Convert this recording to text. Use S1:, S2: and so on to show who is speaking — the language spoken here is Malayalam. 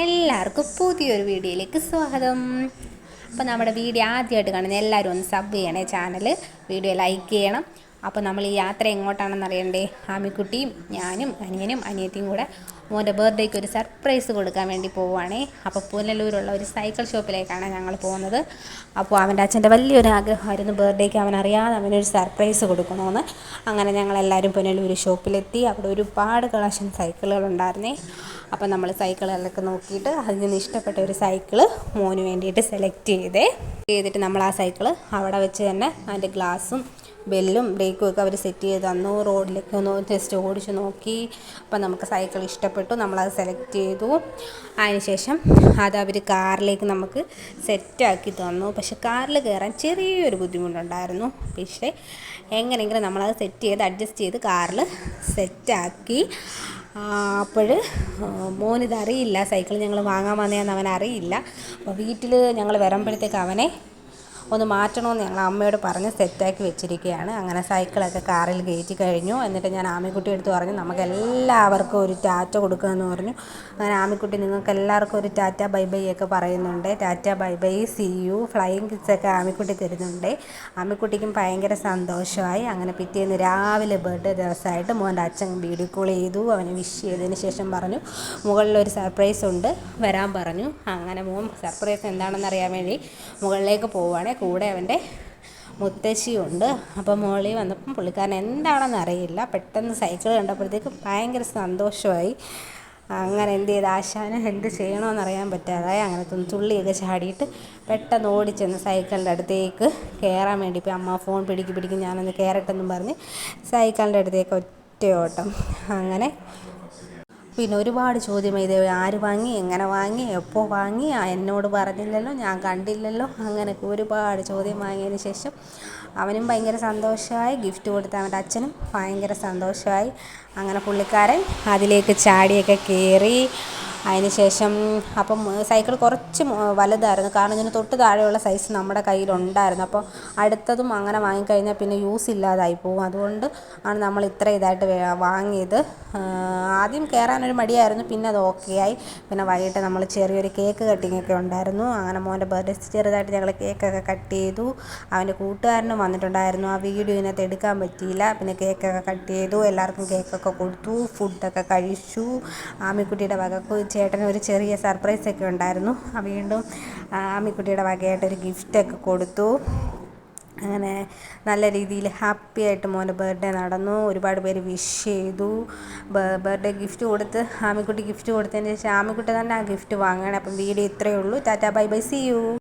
S1: എല്ലാവർക്കും പുതിയൊരു വീഡിയോയിലേക്ക് സ്വാഗതം. അപ്പോൾ നമ്മുടെ വീഡിയോ ആദ്യമായിട്ട് കാണുന്ന എല്ലാവരും ഒന്ന് സബ് ചെയ്യണേ, ചാനൽ വീഡിയോ ലൈക്ക് ചെയ്യണം. അപ്പോൾ നമ്മൾ ഈ യാത്ര എങ്ങോട്ടാണെന്ന് അറിയണ്ടേ? ആമിക്കുട്ടിയും ഞാനും അനിയനും അനിയത്തിയും കൂടെ മോൻ്റെ ബർത്ത്ഡേക്ക് ഒരു സർപ്രൈസ് കൊടുക്കാൻ വേണ്ടി പോവുകയാണേ. അപ്പോൾ പുനലൂരുള്ള ഒരു സൈക്കിൾ ഷോപ്പിലേക്കാണ് ഞങ്ങൾ പോകുന്നത്. അപ്പോൾ അവൻ്റെ അച്ഛൻ്റെ വലിയൊരു ആഗ്രഹമായിരുന്നു ബർത്ത്ഡേക്ക് അവനറിയാതെ അവനൊരു സർപ്രൈസ് കൊടുക്കണമെന്ന്. അങ്ങനെ ഞങ്ങളെല്ലാവരും പുനലൂർ ഷോപ്പിലെത്തി. അവിടെ ഒരുപാട് കളക്ഷൻ സൈക്കിളുകളുണ്ടായിരുന്നേ. അപ്പോൾ നമ്മൾ സൈക്കിളുകളൊക്കെ നോക്കിയിട്ട് അതിൽ നിന്ന് ഇഷ്ടപ്പെട്ട ഒരു സൈക്കിള് മോന് വേണ്ടിയിട്ട് സെലക്ട് ചെയ്തിട്ട് നമ്മൾ ആ സൈക്കിള് അവിടെ വെച്ച് തന്നെ അതിൻ്റെ ഗ്ലാസും ബെല്ലും ബ്രേക്കും ഒക്കെ അവർ സെറ്റ് ചെയ്ത് തന്നു. റോഡിലേക്ക് ഒന്ന് ജസ്റ്റ് ഓടിച്ച് നോക്കി. അപ്പം നമുക്ക് സൈക്കിൾ ഇഷ്ടപ്പെട്ടു, നമ്മളത് സെലക്ട് ചെയ്തു. അതിനുശേഷം അത് അവർ കാറിലേക്ക് നമുക്ക് സെറ്റാക്കി തന്നു. പക്ഷെ കാറിൽ കയറാൻ ചെറിയൊരു ബുദ്ധിമുട്ടുണ്ടായിരുന്നു. പക്ഷേ എങ്ങനെയെങ്കിലും നമ്മളത് സെറ്റ് ചെയ്ത് അഡ്ജസ്റ്റ് ചെയ്ത് കാറിൽ സെറ്റാക്കി. അപ്പോൾ മോനിതറിയില്ല, സൈക്കിൾ ഞങ്ങൾ വാങ്ങാൻ വന്നതെന്ന് അവനറിയില്ല. അപ്പോൾ വീട്ടിൽ ഞങ്ങൾ വരുമ്പോഴത്തേക്ക് അവനെ ഒന്ന് മാറ്റണമെന്ന് ഞങ്ങൾ അമ്മയോട് പറഞ്ഞ് സെറ്റാക്കി വെച്ചിരിക്കുകയാണ്. അങ്ങനെ സൈക്കിളൊക്കെ കാറിൽ കയറ്റി കഴിഞ്ഞു. എന്നിട്ട് ഞാൻ ആമിക്കുട്ടി എടുത്ത് പറഞ്ഞു നമുക്ക് എല്ലാവർക്കും ഒരു ടാറ്റ കൊടുക്കുകയെന്ന് പറഞ്ഞു. അങ്ങനെ ആമിക്കുട്ടി നിങ്ങൾക്ക് എല്ലാവർക്കും ഒരു ടാറ്റ ബൈ ബൈ ഒക്കെ പറയുന്നുണ്ട്. Tata bye bye, see you, flying കിസ്സൊക്കെ ആമിക്കുട്ടി തരുന്നുണ്ട്. ആമിക്കുട്ടിക്കും ഭയങ്കര സന്തോഷമായി. അങ്ങനെ പിറ്റേന്ന് രാവിലെ ബർത്ത്ഡേ ദിവസമായിട്ട് മോൻ്റെ അച്ഛൻ വീഡിയോ കോൾ ചെയ്തു. അവനെ വിഷ് ചെയ്തതിന് ശേഷം പറഞ്ഞു മുകളിലൊരു സർപ്രൈസ് ഉണ്ട്, വരാൻ പറഞ്ഞു. അങ്ങനെ മോൻ സർപ്രൈസ് എന്താണെന്ന് അറിയാൻ വേണ്ടി മുകളിലേക്ക് പോവുകയാണ്. കൂടെ അവൻ്റെ മുത്തശ്ശിയുണ്ട്. അപ്പോൾ മോളിൽ വന്നപ്പം പുള്ളിക്കാരൻ എന്താണെന്ന് അറിയില്ല, പെട്ടെന്ന് സൈക്കിൾ കണ്ടപ്പോഴത്തേക്ക് ഭയങ്കര സന്തോഷമായി. അങ്ങനെ എന്ത് ചെയ്ത് ആശാന് എന്ത് ചെയ്യണമെന്നറിയാൻ പറ്റാതായി. അങ്ങനെ തുള്ളിയൊക്കെ ചാടിയിട്ട് പെട്ടെന്ന് ഓടിച്ചെന്ന് സൈക്കിളിൻ്റെ അടുത്തേക്ക് കയറാൻ വേണ്ടി. ഇപ്പോൾ അമ്മ ഫോൺ പിടിക്കും ഞാനൊന്ന് കയറട്ടെന്നും പറഞ്ഞ് സൈക്കിളിൻ്റെ അടുത്തേക്ക് ഒറ്റ ഓട്ടം. അങ്ങനെ പിന്നെ ഒരുപാട് ചോദ്യം ഇത് ആര് വാങ്ങി, എങ്ങനെ വാങ്ങി, എപ്പോൾ വാങ്ങി, എന്നോട് പറഞ്ഞില്ലല്ലോ, ഞാൻ കണ്ടില്ലല്ലോ, അങ്ങനെയൊക്കെ ഒരുപാട് ചോദ്യം വാങ്ങിയതിന് ശേഷം അവനും ഭയങ്കര സന്തോഷമായി. ഗിഫ്റ്റ് കൊടുത്ത അവൻ്റെ അച്ഛനും ഭയങ്കര സന്തോഷമായി. അങ്ങനെ പുള്ളിക്കാരൻ അതിലേക്ക് ചാടിയൊക്കെ കയറി. അതിന് ശേഷം അപ്പം സൈക്കിൾ കുറച്ച് വലുതായിരുന്നു, കാരണം ഇതിന് തൊട്ട് താഴെയുള്ള സൈസ് നമ്മുടെ കയ്യിലുണ്ടായിരുന്നു. അപ്പോൾ അടുത്തതും അങ്ങനെ വാങ്ങിക്കഴിഞ്ഞാൽ പിന്നെ യൂസ് ഇല്ലാതായി പോകും. അതുകൊണ്ട് ആണ് നമ്മൾ ഇത്ര ഇതായിട്ട് വാങ്ങിയത്. ആദ്യം കയറാനൊരു മടിയായിരുന്നു, പിന്നെ അത് ഓക്കെ ആയി. പിന്നെ വൈകിട്ട് നമ്മൾ ചെറിയൊരു കേക്ക് കട്ടിങ്ങൊക്കെ ഉണ്ടായിരുന്നു. അങ്ങനെ മോൻ്റെ ബർത്ത്ഡേ ചെറുതായിട്ട് ഞങ്ങൾ കേക്കൊക്കെ കട്ട് ചെയ്തു. അവൻ്റെ കൂട്ടുകാരനും വന്നിട്ടുണ്ടായിരുന്നു. ആ വീഡിയോ ഇതിനകത്ത് എടുക്കാൻ പറ്റിയില്ല. പിന്നെ കേക്കൊക്കെ കട്ട് ചെയ്തു, എല്ലാവർക്കും കേക്കൊക്കെ കൊടുത്തു, ഫുഡൊക്കെ കഴിച്ചു. ആമിക്കുട്ടിയുടെ വക ചേട്ടന് ഒരു ചെറിയ സർപ്രൈസൊക്കെ ഉണ്ടായിരുന്നു. വീണ്ടും ആമിക്കുട്ടിയുടെ വകയായിട്ടൊരു ഗിഫ്റ്റൊക്കെ കൊടുത്തു. അങ്ങനെ നല്ല രീതിയിൽ ഹാപ്പി ആയിട്ട് മോൻ്റെ ബർത്ത്ഡേ നടന്നു. ഒരുപാട് പേര് വിഷ് ചെയ്തു. ബർത്ത്ഡേ ഗിഫ്റ്റ് കൊടുത്ത് ആമിക്കുട്ടി ഗിഫ്റ്റ് കൊടുത്തതിന് ശേഷം ആമിക്കുട്ടി തന്നെ ആ ഗിഫ്റ്റ് വാങ്ങണം. അപ്പം വീഡിയോ ഇത്രയേ ഉള്ളൂ. Tata bye bye, see U.